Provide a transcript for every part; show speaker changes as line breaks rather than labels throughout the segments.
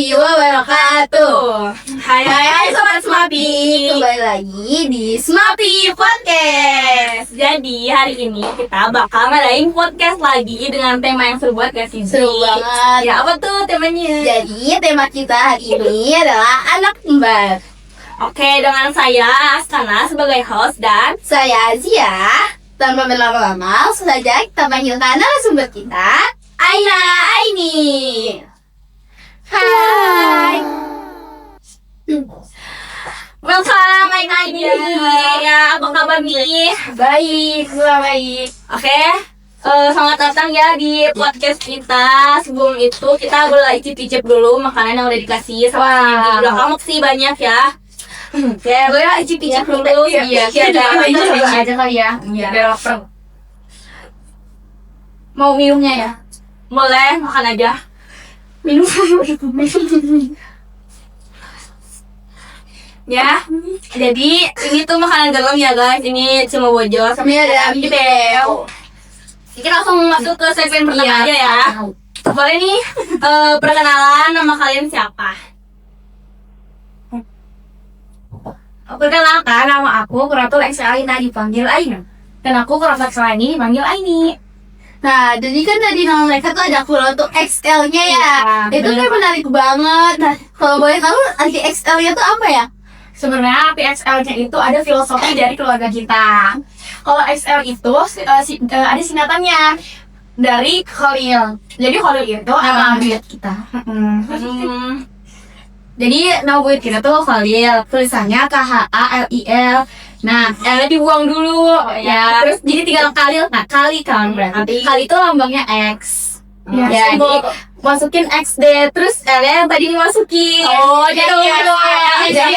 warahmatullahi wabarakatuh.
Hai Sobat Smapi.
Kembali lagi di Smapi Podcast.
Jadi hari ini kita bakal ngadain podcast lagi dengan tema yang seru banget gak sih?
Seru banget.
Ya apa tuh temanya?
Jadi tema kita hari ini adalah anak kembar.
Oke, dengan saya Astana sebagai host dan
Saya Azia. Tanpa berlama-lama, langsung saja kita panggilkan narasumber kita, Aina Aini. Hai.
welcome Aina Aini. Ya, apa kabar nih?
Baik, baik.
Oke, selamat datang ya di podcast kita. Sebelum itu kita boleh icip-icip dulu makanan yang udah dikasih sama
Wah.
di belakang sih banyak ya. Oke, boleh icip-icip dulu.
Iya,
ada
coba aja kali ya.
Iya.
Biar lapar. Mau minumnya ya?
Boleh, makan aja.
Minum.
Ya, jadi ini tuh makanan garam ya guys. Ini cuma bojo.
Kami ada video.
Kita langsung masuk ke segmen pertama
Iya.
aja ya. Boleh nih, perkenalan nama kalian siapa?
Perkenalkan, nama aku Kuratul X Aina dipanggil Aina. Dan aku Kuratul X Aini dipanggil Aini.
Nah, jadi kan tadi nama mereka tuh ada Kuratul XL-nya ya.
Iya,
Itu
bener.
kan menarik banget. Nah, kalau boleh tahu arti XL-nya tuh apa ya?
Sebenarnya PXL-nya itu ada filosofi dari keluarga kita. Kalau XL itu ada singkatannya dari Khalil. Jadi Khalil itu nama buyut kita. Jadi nama buyut kita tuh Khalil. Tulisannya KHALIL. Nah, L-nya dibuang dulu ya. Terus jadi tinggal Khalil. Nah, kali kan berarti. Kali itu lambangnya X. Ya, jadi masukin XD terus L-nya yang tadi dimasukin.
Oh, jadi
jadi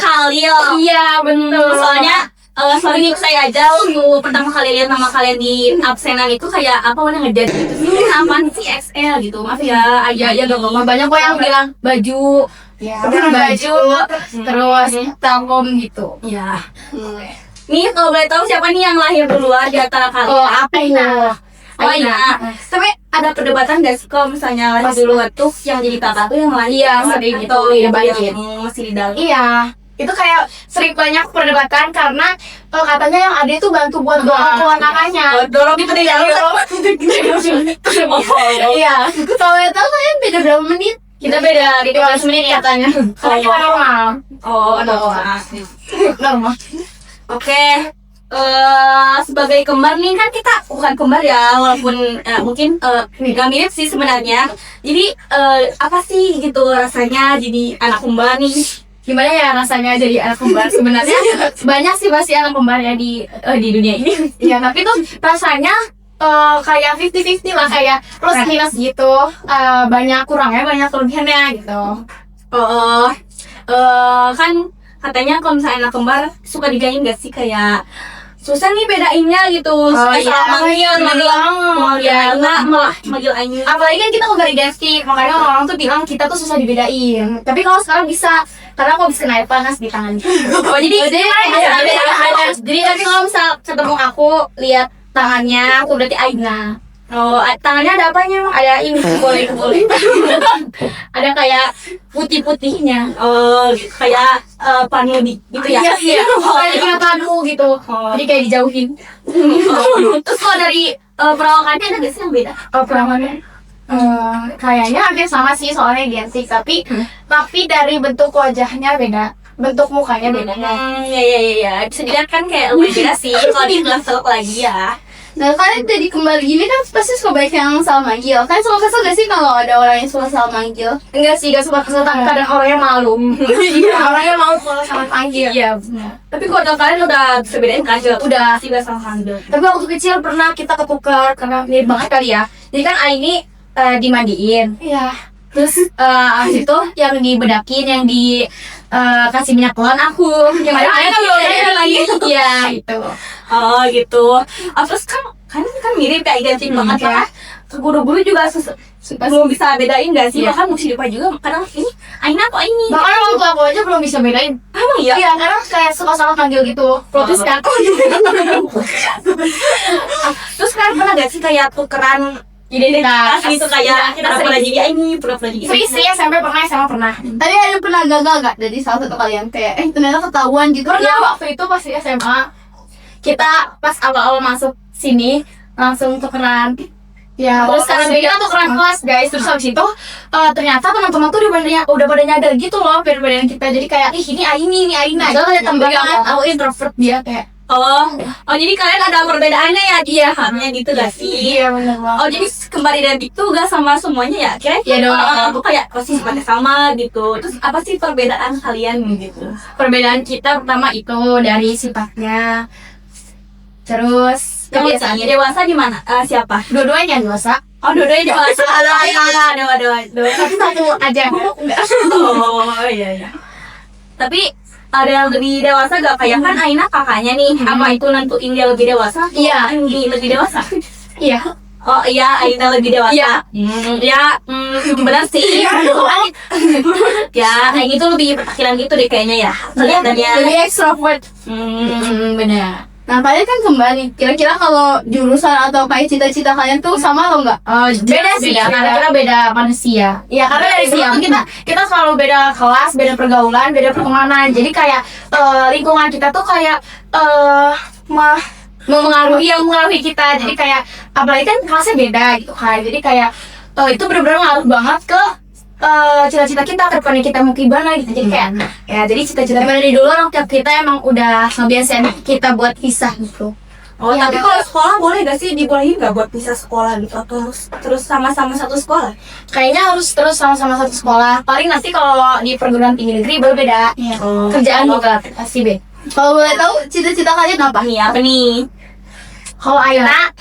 Khalil.
iya betul.
Soalnya sorry saya aja waktu pertama kali lihat nama kalian di absenan itu kayak apa udah ngejat gitu sih, apaan sih XL gitu, maaf ya.
ya gak apa-apa, banyak kok yang bilang baju baju terus telkom gitu.
Ya. Nih kalau boleh tahu siapa nih yang lahir duluan di antara kalian?
Oh, Aina.
Aina. Tapi ada perdebatan gak sih kalau misalnya lahir duluan tuh yang jadi kakak tuh yang lahir?
Iya, sering gitu.
Atau
Iya,
yang
banyak.
masih di dalam?
Iya, itu kayak sering banyak perdebatan karena katanya yang ada itu bantu buat dorong kewenangannya.
Dorong gitu di dalam.
Iya,
Kalau boleh tahu kalian beda berapa menit?
kita beda 15 menit katanya. Karena kita normal.
Oh,
Normal.
Oke, sebagai kembar nih kan kita bukan kembar ya, walaupun mungkin nggak mirip sih sebenarnya. Jadi apa sih gitu rasanya jadi anak kembar nih?
Gimana ya rasanya jadi anak kembar sebenarnya? Banyak sih pasti anak kembar ya di dunia ini. Iya, tapi tuh rasanya kayak 50-50 lah, kayak plus minus gitu. Banyak kurangnya, banyak kelebihannya gitu.
Kan katanya kalau misalnya anak kembar suka digain gak sih kayak susah nih bedainnya gitu. Suka
iya.
salah manggil malah manggil Aini.
Apalagi kan kita kembar identik, makanya orang tuh bilang kita tuh susah dibedain. Tapi kalau sekarang bisa, karena aku bisa kena air panas di tangan.
Oh jadi
Jadi tapi kalau misal ketemu aku lihat tangannya, aku berarti Aina.
tangannya ada apanya?
Ada ini boleh. Ada kayak putih-putihnya.
Gitu. Kayak panel gitu ya.
Iya. Kayak ingatanmu gitu. Jadi kayak dijauhin.
Terus kalau dari perawakannya ada gak sih yang beda?
Perawangannya kayaknya hampir sama sih, soalnya identik, tapi dari bentuk wajahnya beda, bentuk mukanya beda.
Ya. Bisa dilihat kan kayak lebih beda sih kalau di kelas lagi ya.
Nah, kalian jadi kembali gini kan pasti suka banyak yang salah manggil. Kalian suka kesel gak sih kalau ada orang yang suka salah manggil?
Enggak sih, gak suka kesel, kadang orangnya malu. Iya, orangnya malu kalau sama panggil. Iya, benar.
Tapi kalau kalian udah bisa bedain kan?
Udah.
Sih gak salah handle.
Tapi waktu kecil pernah kita ketukar karena mirip banget kali ya. Jadi kan Aini dimandiin.
Iya.
Terus abis itu yang dibedakin, yang kasih minyak telon aku. Yang ada Aina kan lagi. Iya, itu.
Oh gitu. Terus kan mirip ya, identik banget ya. Guru-guru juga belum bisa bedain gak sih?
Iya.
Bahkan musik lupa juga kadang ini Aina atau Aini.
Bahkan orang tua aku aja belum bisa bedain.
Emang iya?
Iya, karena kayak suka salah panggil gitu. Protes kan.
Terus kalian pernah gak sih kayak tukeran identitas gitu kayak kita pernah jadi ini, pernah jadi
Istri SMP pernah, SMA pernah.
Tapi ada yang pernah gagal gak dari salah satu kalian kayak ternyata ketahuan gitu?
Pernah waktu itu pas di SMA kita pas awal-awal masuk sini langsung tukeran.
Ya,
Terus karena kita tukeran kelas guys, terus habis itu ternyata teman-teman tuh udah pada nyadar gitu loh perbedaan kita. Jadi kayak ini Aina. Padahal ada tambahan aku introvert dia kayak.
Oh, jadi kalian ada perbedaannya ya dia hamnya gitu gak sih?
Iya benar banget.
Oh jadi kembali dari itu gak sama semuanya ya? Kira
Iya dong.
aku kayak posisi sama gitu. Terus apa sih perbedaan kalian gitu?
Perbedaan kita pertama itu dari sifatnya. Terus
Yang biasanya dewasa di mana? Siapa?
dua-duanya dewasa.
Oh dua-duanya dewasa. Aduh.
Tapi satu aja.
Oh iya. Tapi ada yang lebih dewasa gak? Kayak kan Aina kakaknya nih. Apa itu nentuin dia lebih dewasa?
Iya.
Lebih dewasa.
Iya.
Oh iya, Aina lebih dewasa.
Iya.
Benar sih. Ya, Aina itu lebih petakilan gitu deh kayaknya ya. Kelihatannya.
Lebih ekstrovert.
Benar.
Nah, kalian kan kembali. Kira-kira kalau jurusan atau kayak cita-cita kalian tuh sama atau enggak?
Beda sih, karena kita beda manusia. Iya, karena dari dulu tuh kita selalu beda kelas, beda pergaulan, beda pertemanan. Jadi kayak lingkungan kita tuh kayak mengaruhi kita. Jadi kayak apalagi kan kelasnya beda gitu kan. Jadi kayak itu benar-benar ngaruh banget ke cita-cita kita ke depannya kita mau gimana gitu. Jadi kayak ya jadi cita-cita dari dulu orang tua kita emang udah ngebiasain kita buat pisah gitu.
Oh,
Ya,
tapi kalau sekolah boleh gak sih dibolehin gak buat pisah sekolah gitu atau terus sama-sama satu sekolah?
Kayaknya harus terus sama-sama satu sekolah. Paling nanti kalau di perguruan tinggi negeri baru beda. Kerjaan juga pasti beda.
Kalau boleh tahu cita-cita kalian apa?
Apa nih?
Kalau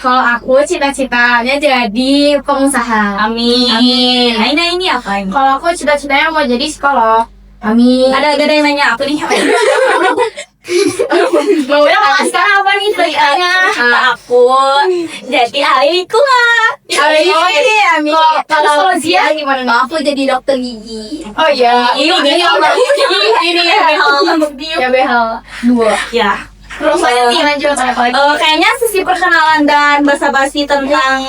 kalau aku cita-citanya jadi pengusaha.
Amin. Aina ini apa ini?
Kalau aku cita-citanya mau jadi psikolog. Amin.
Ada yang nanya aku nih.
Maunya mau sekarang apa nih ceritanya?
Aku jadi ahli lingkungan.
Amin. Kalau dia gimana?
Kalau aku jadi dokter gigi.
Oh iya.
Ini
Ya behel 2.
ya.
Terus nih lanjut apa lagi?
Kayaknya sesi perkenalan dan basa-basi tentang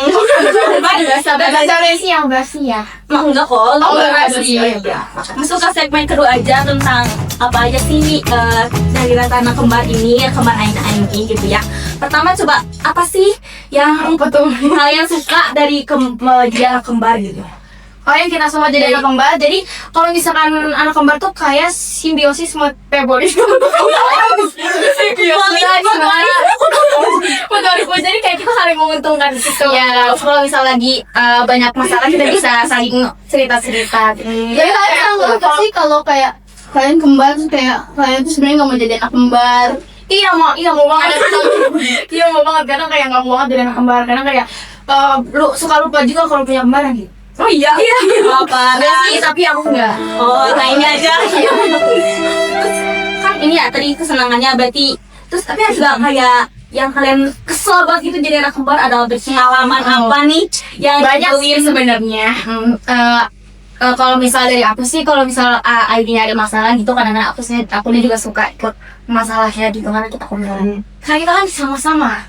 Basa-basi yang basi ya.
enggak kok.
enggak basi.
Iya. Masuk ke segmen kedua aja tentang apa aja sih dari anak kembar ini, kembar Aina ini gitu ya. Pertama coba apa sih yang kalian suka dari dia kembar gitu?
Oh yang kita semua jadi anak kembar. Jadi kalau misalkan anak kembar tuh kayak simbiosis metabolis. Jadi kayak kita saling menguntungkan gitu. Ya kalau misal lagi banyak masalah kita bisa saling cerita-cerita.
Jadi kalian nggak sih kalau kayak kalian kembar terus kayak kalian tuh sebenarnya nggak mau jadi anak kembar?
Iya mau banget. Iya mau banget kadang kayak nggak mau banget jadi anak kembar. Kadang kayak lu suka lupa juga kalau punya kembaran gitu.
Oh iya. Apa?
Tapi aku enggak.
Oh, nah ini aja. Terus kan ini ya tadi kesenangannya berarti. Terus tapi ada kayak yang kalian kesel banget gitu jadi anak kembar, ada pengalaman apa nih yang
Banyak sih
nyebelin?
sebenarnya. Kalau misal dari aku sih, kalau misal ID-nya ada masalah gitu, kadang-kadang aku juga suka ikut masalahnya gitu karena kita kembaran. Karena kita kan sama-sama.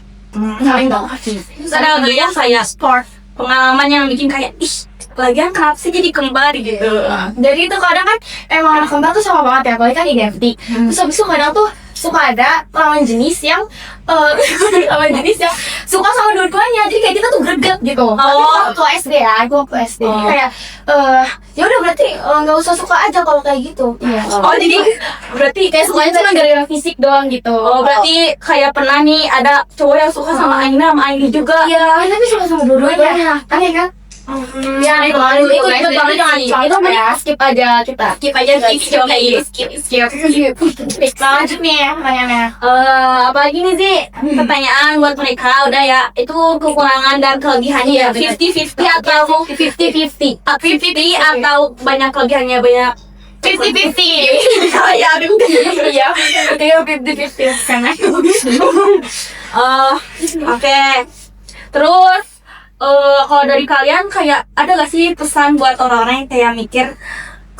Saling banget sih.
Terus ada nggak yang kayak sport pengalaman yang bikin kayak lagian kenapa sih jadi kembar gitu?
Jadi itu kadang kan emang anak kembar tuh sama banget ya, apalagi kan identik. Terus habis itu kadang tuh suka ada lawan jenis yang suka sama dua-duanya, jadi kayak kita tuh greget gitu. Tapi waktu SD ya, aku waktu SD kayak ya udah berarti nggak usah suka aja kalau kayak gitu. Iya.
Oh jadi berarti
Kayak sukanya cuma gara-gara fisik doang gitu.
oh berarti kayak pernah nih ada cowok yang suka sama Aina sama Aini juga.
Iya, tapi suka sama dua-duanya. Aneh kan? Ya, itu banget jangan itu ya, skip aja kita.
Skip aja skip.
Lanjut nih ya, pertanyaannya.
Apa lagi nih sih pertanyaan buat mereka udah ya itu kekurangan dan kelebihannya ya 50-50 atau
50-50.
50 atau banyak kelebihannya banyak
50-50.
ya aduh
Iya, 50-50 karena
oke terus kalau dari kalian kayak ada gak sih pesan buat orang-orang yang kayak mikir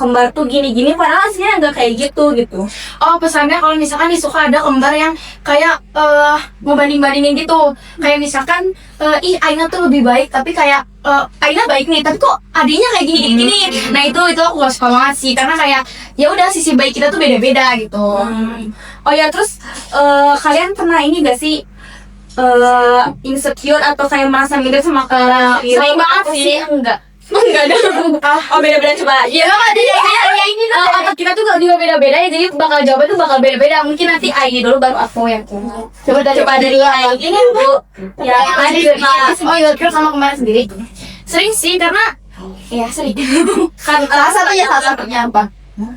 kembar tuh gini-gini, padahal aslinya nggak kayak gitu gitu.
Oh, pesannya kalau misalkan nih suka ada kembar yang kayak mau banding-bandingin gitu. Kayak misalkan ih Aina tuh lebih baik, tapi kayak Aina baik nih, tapi kok adiknya kayak gini. Nah, itu aku gak suka banget sih, karena kayak ya udah sisi baik kita tuh beda-beda gitu.
Oh ya, terus kalian pernah ini gak sih insecure atau kayak merasa minder sama
Sering banget sih, enggak.
Enggak ada. Oh, beda-beda, coba.
Ya memang ada ya ini otak kita tuh juga beda-beda ya, jadi bakal jawaban tuh bakal beda-beda. Mungkin nanti Aini dulu baru aku yang coba dari
Aini ini, Bu. Ya,
oh iya, terus sama kemarin sendiri. Sering sih, karena ya sering.
Kan salah satunya apa?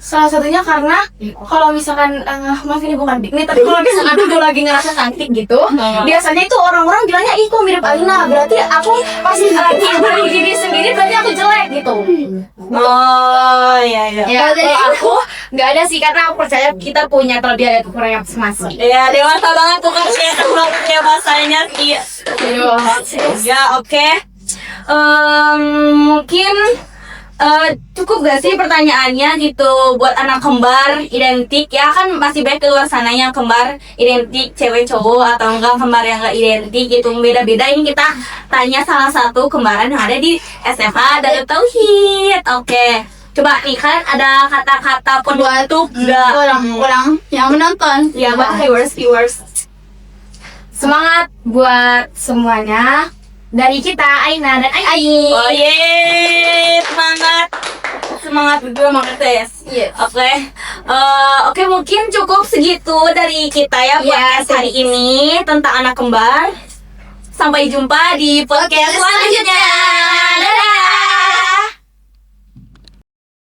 Salah satunya karena kalau misalkan maaf ini bukan dik nih, tapi kalau misalkan aku lagi ngerasa cantik gitu, biasanya itu orang-orang bilangnya ih kok mirip Alina, berarti aku pasti lagi beri diri sendiri, berarti aku jelek gitu.
Oh, iya.
Ya, kalau aku nggak ada sih, karena aku percaya kita punya kelebihan dan kekurangan masing-masing.
Iya, dewasa banget tuh kan kayak masanya sih. Ya, oke. Mungkin cukup gak sih pertanyaannya gitu buat anak kembar identik ya, kan masih banyak di luar sana yang kembar identik cewek cowok atau enggak kembar yang enggak identik gitu, beda-beda. Ini kita tanya salah satu kembaran yang ada di SMA Darut Tauhid. Oke, coba nih kan ada kata-kata penutup enggak?
Orang yang menonton.
Ya, buat viewers.
Semangat buat semuanya dari kita Aina dan Aini.
Oh yeay, semangat berdua banget tes.
Yes.
Oke, mungkin cukup segitu dari kita ya podcast hari ini tentang anak kembar. Sampai jumpa di podcast selanjutnya. Dadah.